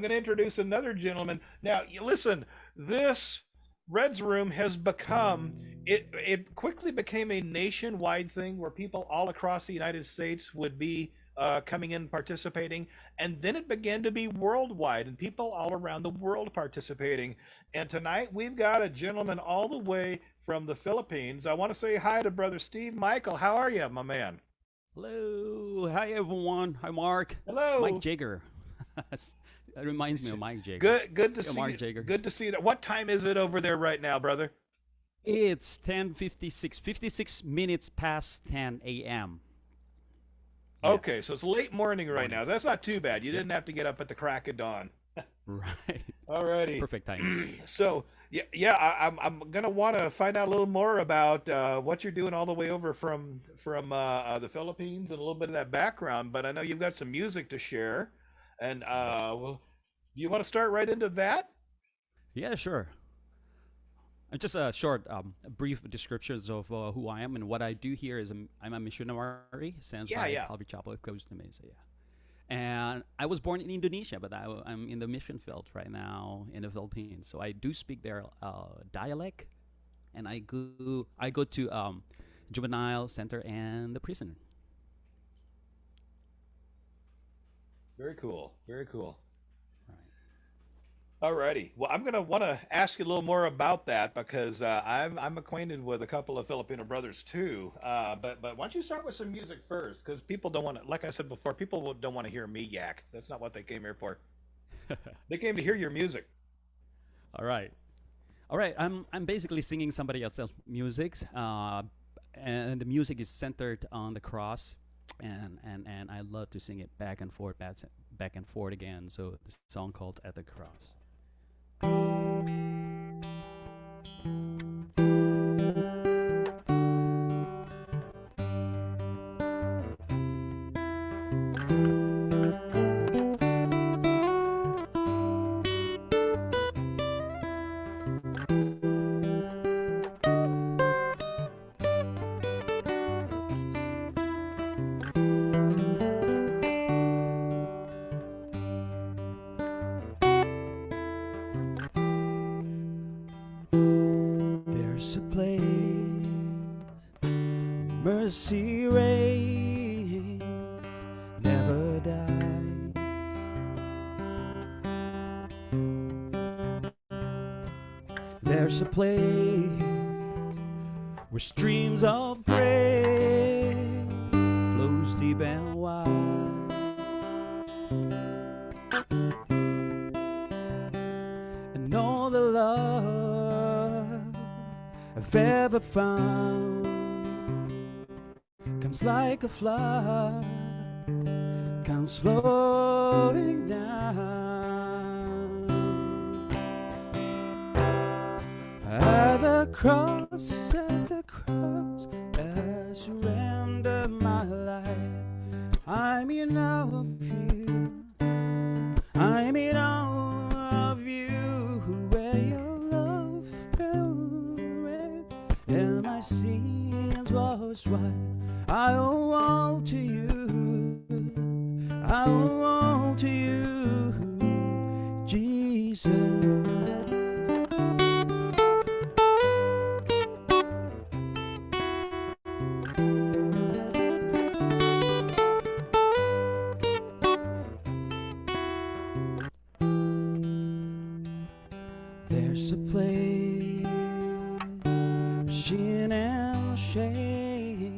I'm going to introduce another gentleman. Now, you listen, this Red's Room has become it quickly became a nationwide thing where people all across the United States would be coming in participating, and then it began to be worldwide and people all around the world participating. And tonight we've got a gentleman all the way from the Philippines. I want to say hi to brother Steve Michael. How are you, my man? Hello. Hi, everyone. Hi, Mark. Mike Hello. Jagger. That reminds me of Mike Jagger. Good to Yeah, see Mark you. Jagger. Good to see you. What time is it over there right now, brother? It's 10:56, 56 minutes past 10 a.m. Yeah, Okay, so it's late morning right morning. now. That's not too bad. You Yep. didn't have to get up at the crack of dawn. Right. Alrighty. Perfect timing. So yeah, I'm gonna want to find out a little more about what you're doing all the way over from the Philippines and a little bit of that background. But I know you've got some music to share, and well, you want to start right into that? Yeah, sure. Just a short, brief descriptions of who I am and what I do here is I'm a missionary sent Yeah, by yeah. Calvary Chapel of Costa Mesa. Yeah. And I was born in Indonesia, but I'm in the mission field right now in the Philippines. So I do speak their dialect, and I go to juvenile center and the prison. Very cool. Very cool. Right. Alrighty. Well, I'm gonna want to ask you a little more about that because I'm acquainted with a couple of Filipino brothers too. But why don't you start with some music first? Because people don't want to, like I said before, people don't want to hear me yak. That's not what they came here for. They came to hear your music. All right. All right. I'm basically singing somebody else's music, and the music is centered on the cross, and I love to sing it back and forth again. So the song called "At the Cross." There's a place mercy reigns, never dies. There's a place where streams of grace flows deep and wide, and all the love I've ever found comes like a flood, comes flowing down. At the cross, I surrender my life. I'm in awe of you. I'm in awe of you. Where your love found and my sins was white. I owe all to you. I owe all to you, Jesus. There's a place where sin and shame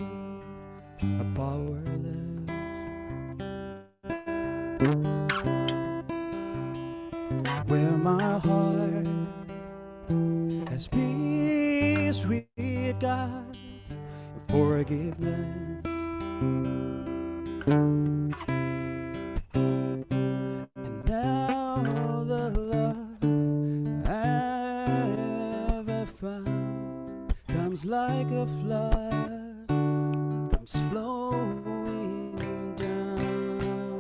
are powerless, where my heart has peace with God and forgiveness. And now the love I ever found comes like a flood, comes flowing down.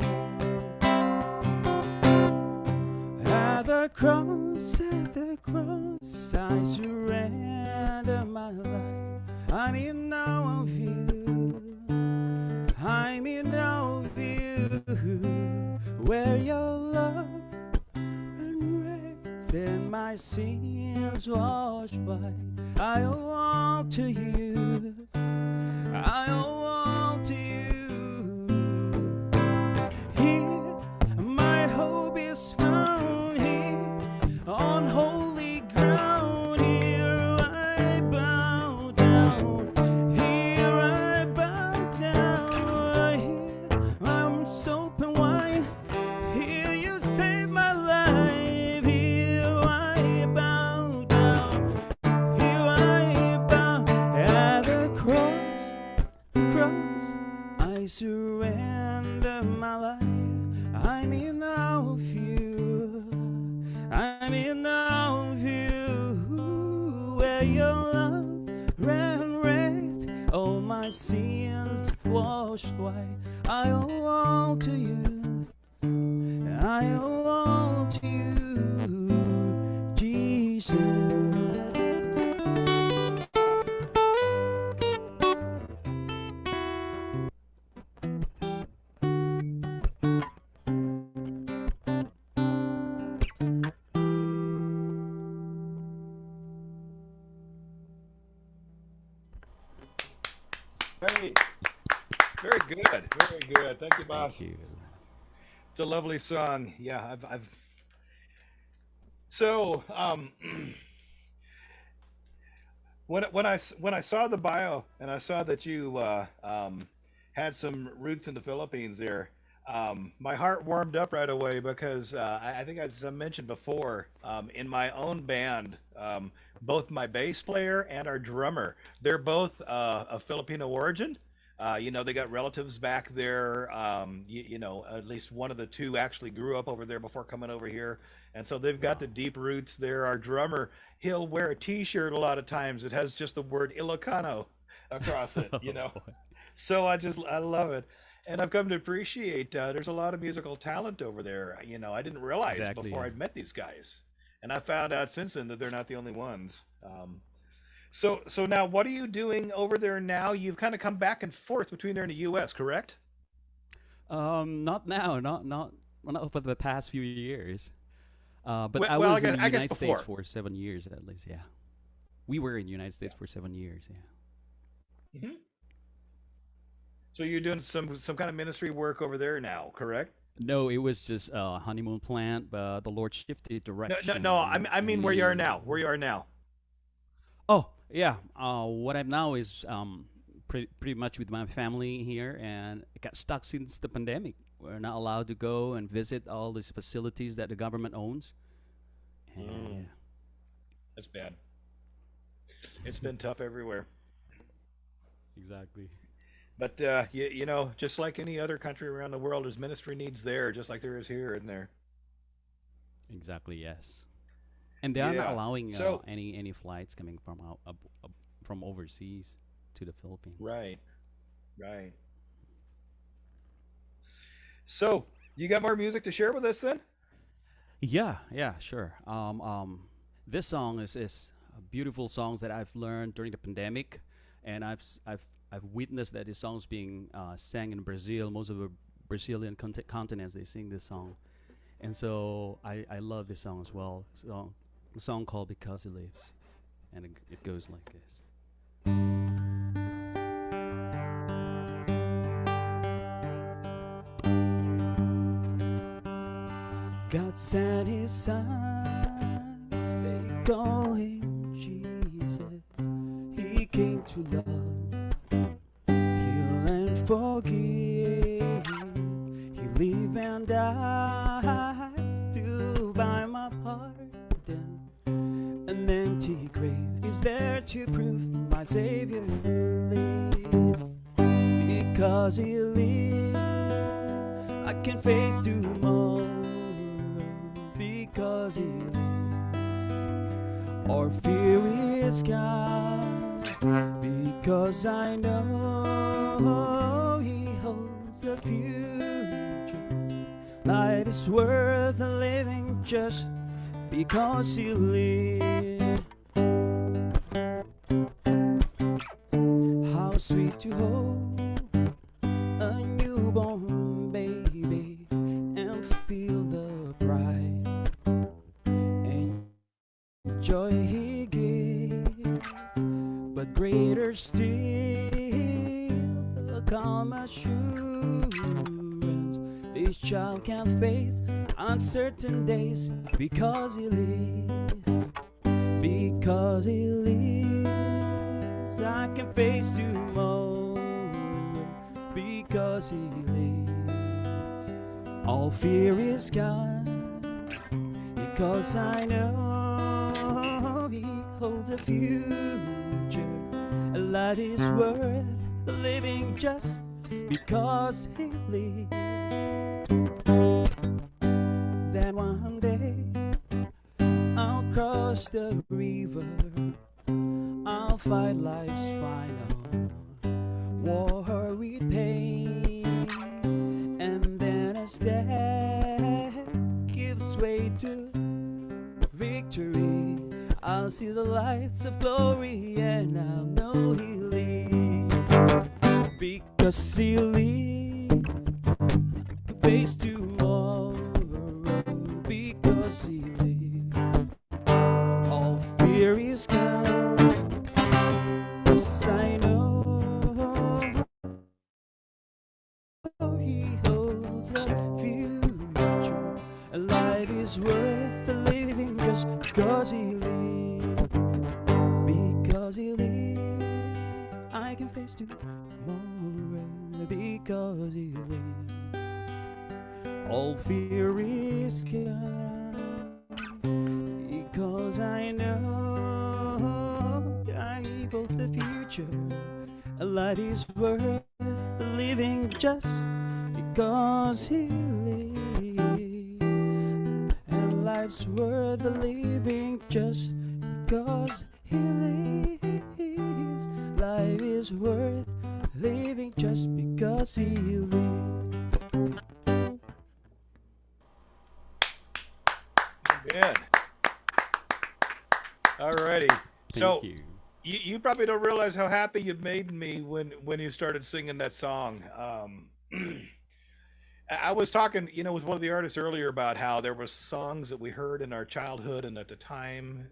At the cross, I surrender my life. I'm in awe of you. I'm in awe of you. Where your love my sins washed white. I owe all to you. I owe all to you. Here, my hope is found. Here, on holy ground. Here I bow down. Here I bow down. Here I'm soaping wine. Here you save my life. Here I bow down. Here I bow at the cross. I surrender my life. I'm in awe of you. I'm in awe of you. Where your love ran red, all my sins washed white. I owe all to you. I owe all to you, Jesus. Hey, very good, very good. Thank you, boss. Thank you. It's a lovely song. Yeah, I've so when I saw the bio and I saw that you had some roots in the Philippines there, my heart warmed up right away because I think as I mentioned before, in my own band, both my bass player and our drummer, they're both of Filipino origin. They got relatives back there. At least one of the two actually grew up over there before coming over here. And so they've got the deep roots there. Our drummer, he'll wear a t-shirt a lot of times. It has just the word Ilocano across it, you know. So I love it. And I've come to appreciate there's a lot of musical talent over there. I didn't realize Exactly. before I'd met these guys. And I found out since then that they're not the only ones. So now, what are you doing over there now? You've kind of come back and forth between there and the U.S., correct? Not now, not for the past few years. But Well, I well, was in the I guess United States before. for 7 years at least. Yeah, we were in the United States for 7 years. Yeah. Hmm. So you're doing some kind of ministry work over there now, correct? No, it was just a honeymoon plant, but the Lord shifted No, direction. no, no. I mean where you are and now. Where you are now. oh yeah, what I'm now is pretty much with my family here, and I got stuck since the pandemic. We're not allowed to go and visit all these facilities that the government owns. And Mm. That's bad. It's been tough everywhere. exactly. But just like any other country around the world, there's ministry needs there, just like there is here and there. Exactly, yes. And they are not Yeah. allowing So any flights coming from from overseas to the Philippines. right, right. So you got more music to share with us then? Yeah, yeah, sure. This song is a beautiful songs that I've learned during the pandemic, and I've witnessed that this song's being sang in Brazil. Most of the Brazilian continents they sing this song, and so I love this song as well. So the song called "Because He Lives," and it goes like this. God sent His Son, they call Him Jesus. He came to love, heal and forgive. He lived and died to buy my pardon. An empty grave is there to prove my Savior lives. Because He lives, I can face tomorrow. Because He lives, our fear is gone. Because I know He holds the future. Life is worth living just because He lives. How sweet to hold a newborn baby and feel the pride joy he gives, but greater still the calm assurance this child can face uncertain days because he lives. Because he lives, I can face tomorrow. Because he lives, all fear is gone. Because I know he holds a future. A life is worth living just because he lives. Then one day I'll cross the river, I'll fight life's final war with pain, and then as death gives way to victory, I'll see the lights of glory, and I'll know he lives. Because he lives, I can face tomorrow. Because he lives, all fear is gone. 'Cause I know he holds a future. A life is worth living just because he lives. Because he lives, I can face tomorrow. Because he lives, all fear is gone. Because I know he holds the future. A life is worth living just because he lives. And life's worth living just because he lives. Life is worth living just because he lives. Good. Alrighty. So Thank you. you probably don't realize how happy you made me when you started singing that song. I was talking, with one of the artists earlier about how there was songs that we heard in our childhood, and at the time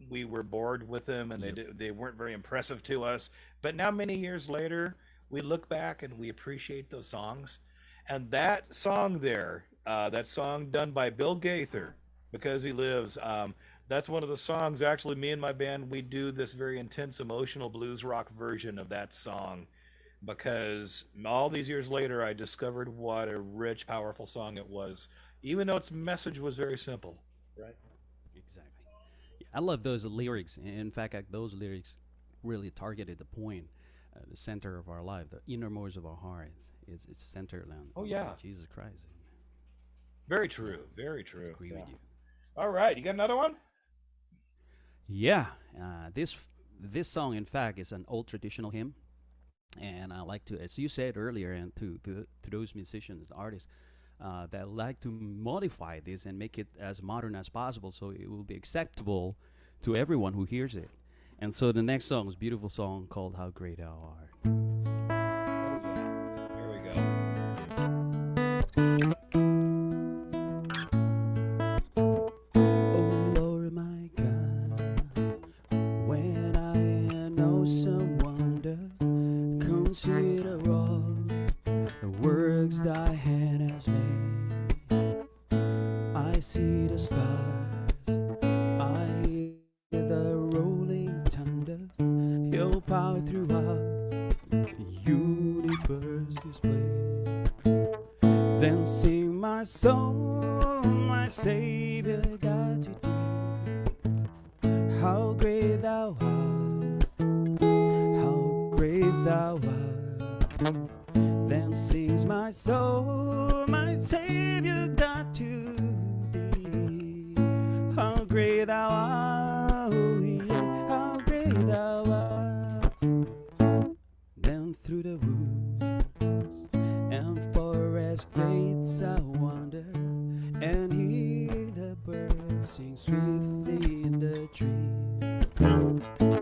we were bored with them, and they weren't very impressive to us. But now, many years later, we look back and we appreciate those songs. And that song there, that song done by Bill Gaither, Because He Lives, that's one of the songs. Actually, me and my band, we do this very intense, emotional blues rock version of that song, because all these years later, I discovered what a rich, powerful song it was, even though its message was very simple. Right? Exactly. Yeah, I love those lyrics. In fact, those lyrics really targeted the point, the center of our life, the innermost of our heart. It's centered on Oh, yeah. Jesus Christ. Very true. Very true. Agree Yeah. with you. All right. You got another one? Yeah, this song, in fact, is an old traditional hymn, and I like to, as you said earlier, and to those musicians, artists, that like to modify this and make it as modern as possible, so it will be acceptable to everyone who hears it. And so the next song is a beautiful song called "How Great Thou Art." Oh, yeah. Here we go. Oh Lord my God, when I in awesome wonder consider all the works thy hand has made, I see the stars, I hear the rolling thunder, your power throughout the universe displayed. Then sing my soul, my Savior God to thee. How great thou art, how great thou art. Then sings my soul, my Savior God to thee. How great thou art, oh yeah, how great thou art. Then through the woods and forest glades I wander, and hear the birds sing swiftly in the trees.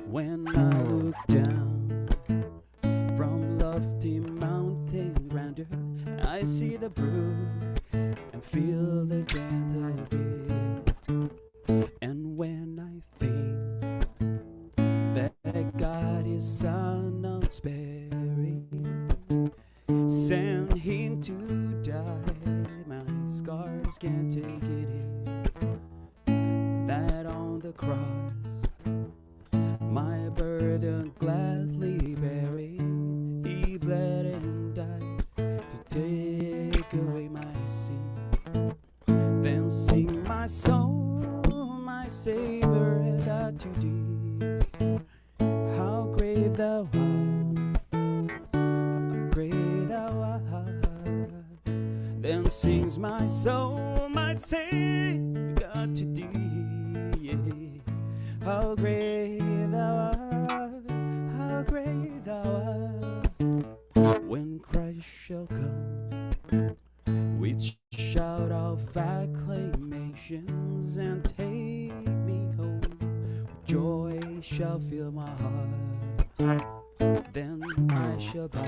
When I look down from lofty mountain grandeur, I see the brook and feel the gentle breeze. And when I think my soul, my Savior, God to thee. How great thou art, how great thou art. Then sings my soul, my Savior, God to thee. Yeah. How great thou art, how great thou art. When Christ shall come, with shout of acclamations, and take me home, joy shall fill my heart. Then I shall bow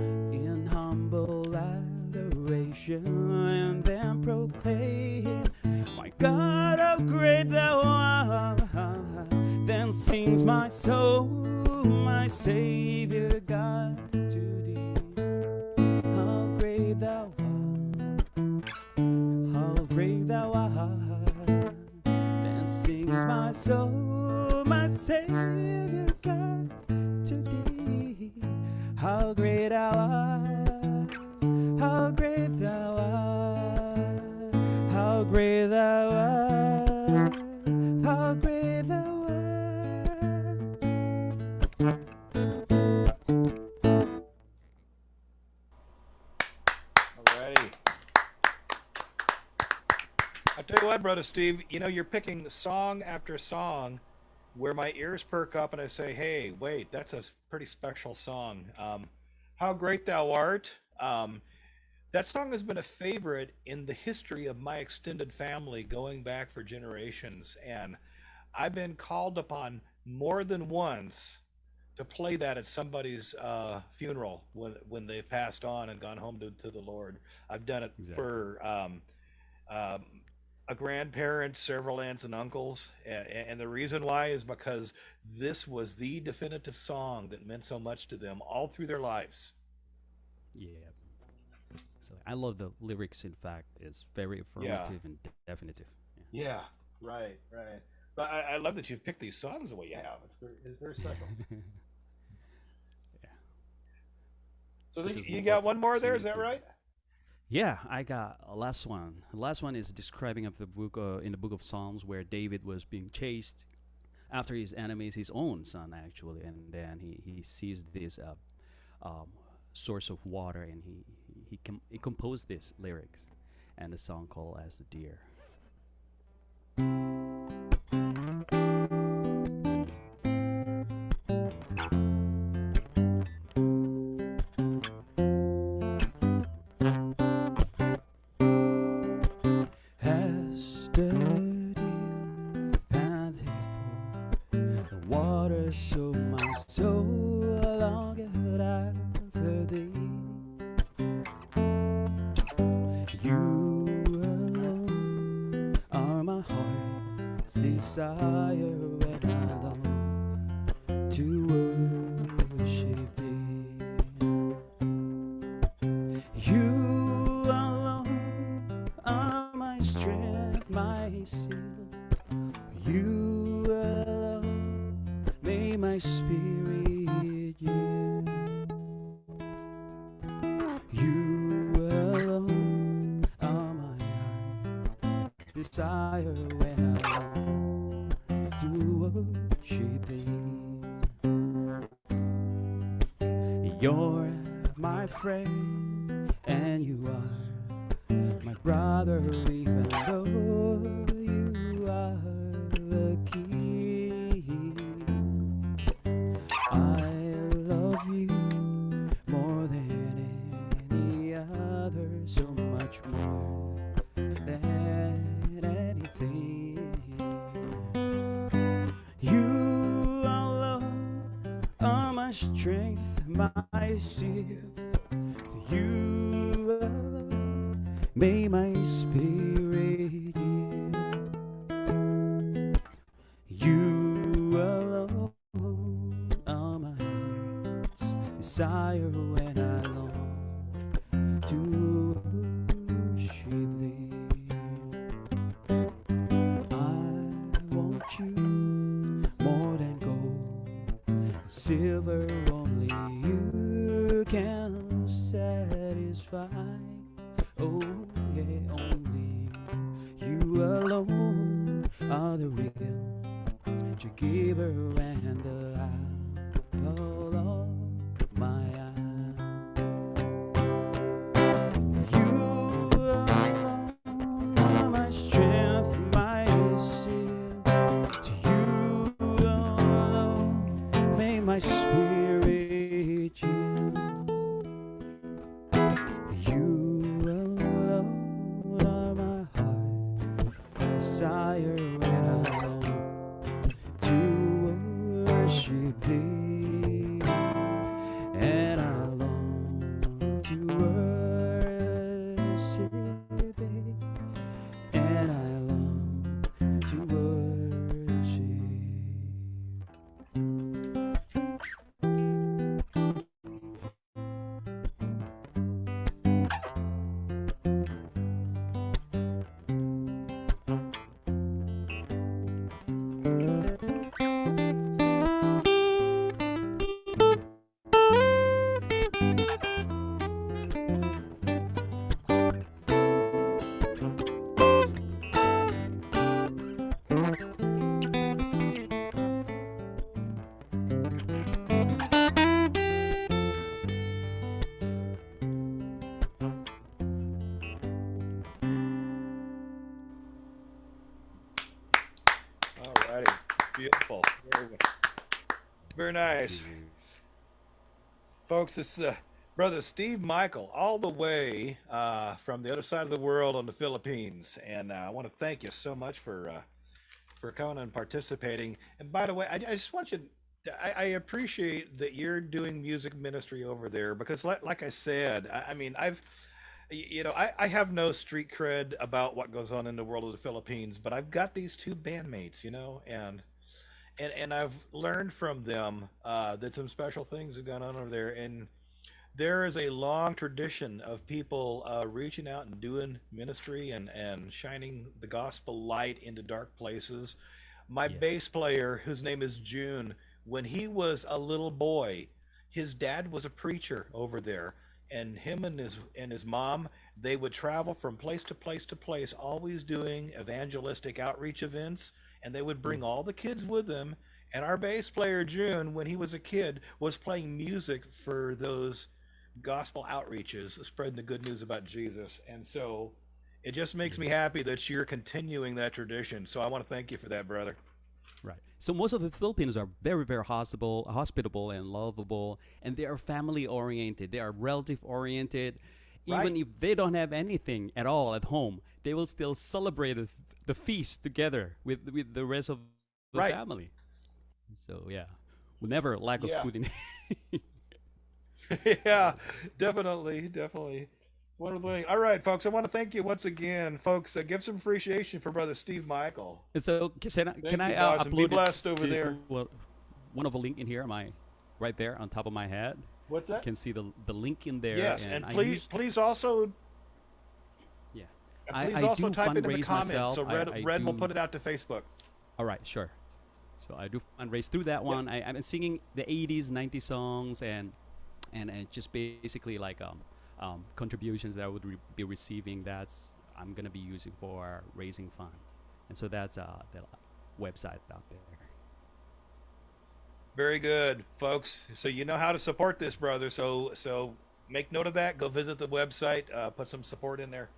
in humble adoration, and then proclaim, my God, how great thou art. Then sings my soul, my Savior, God to thee. How great thou art, how great thou art. Then sings my soul, my Savior, God to thee. How great thou art, how great thou art, how great thou art, how great thou art. Alrighty. I tell you what, brother Steve, you know, you're picking song after song where my ears perk up and I say, hey, wait, that's a pretty special song. How Great Thou Art. That song has been a favorite in the history of my extended family going back for generations. And I've been called upon more than once to play that at somebody's funeral when they've passed on and gone home to the Lord. I've done it Exactly. for a grandparent, several aunts and uncles, and the reason why is because this was the definitive song that meant so much to them all through their lives. Yeah. So I love the lyrics. In fact, it's very Yeah, affirmative and definitive. yeah, right, right. But I love that you've picked these songs the way you have. It's very special. Yeah. Yeah. So I then just you got love one more there, is singing that to. right? Yeah, I got a last one. The last one is describing of the book in the book of Psalms where David was being chased after his enemies, his own son actually, and then he sees this um, source of water, and he composed this lyrics and the song called as the deer. As the deer panted for the water, so my soul longeth after thee. You alone are my heart's desire, when I long to worship thee. You alone are my strength, my shield. You alone may my spirit yield. You alone are my heart's desire, when I long to worship thee. You're my friend, and you are my brother, even though you are the king. I love you more than any other, so much more than anything. You alone are my strength, my shield. You alone may my spirit yield. You alone are my heart's desire, when I long to worship thee. I want you more than gold, silver, only you can satisfy. Oh yeah, only alone are the real giver and the apple of my eye. You alone are my strength, my shield. To you alone may my spirit yield. You alone are my heart desire when I long to worship thee, and I long to worship thee, and I long to All righty. Beautiful. Very, very nice. Folks, it's Brother Steve Michael, all the way from the other side of the world on the Philippines. And I want to thank you so much for coming and participating. And by the way, I just want you I appreciate that you're doing music ministry over there because, like I said, I mean, I have no street cred about what goes on in the world of the Philippines, but I've got these two bandmates, and I've learned from them that some special things have gone on over there, and there is a long tradition of people reaching out and doing ministry and shining the gospel light into dark places. My Yes. bass player, whose name is June, when he was a little boy, his dad was a preacher over there, and him and his mom, they would travel from place to place to place, always doing evangelistic outreach events, and they would bring all the kids with them. And our bass player June, when he was a kid, was playing music for those gospel outreaches, spreading the good news about Jesus. And so it just makes me happy that you're continuing that tradition. So I want to thank you for that, brother. Right. So most of the Filipinos are very, very hospitable and lovable, and they are family oriented. They are relative oriented. Right? Even if they don't have anything at all at home, they will still celebrate the feast together with the rest of the Right. family. So yeah, we never lack of Yeah. food in. Yeah, definitely, definitely. Wonderful thing. All right, folks. I want to thank you once again, folks. Give some appreciation for Brother Steve Michael. And so can Thank I you, boss, and be upload it? blessed over This there. one of a link in here. Am I right there on top of my head? What's You that? can see the link in there, Yes, and and I please, use please also, yeah. please I also do type it in the fundraise comments myself. so Red will Do. put it out to Facebook. All right, sure. So I do fundraise through that Yep. one. I'm singing the 80s, 90s songs, and just basically like contributions that I would be receiving. That's I'm gonna be using for raising fund, and so that's the website out there. Very good, folks. So you know how to support this brother. So make note of that. Go visit the website. Put some support in there.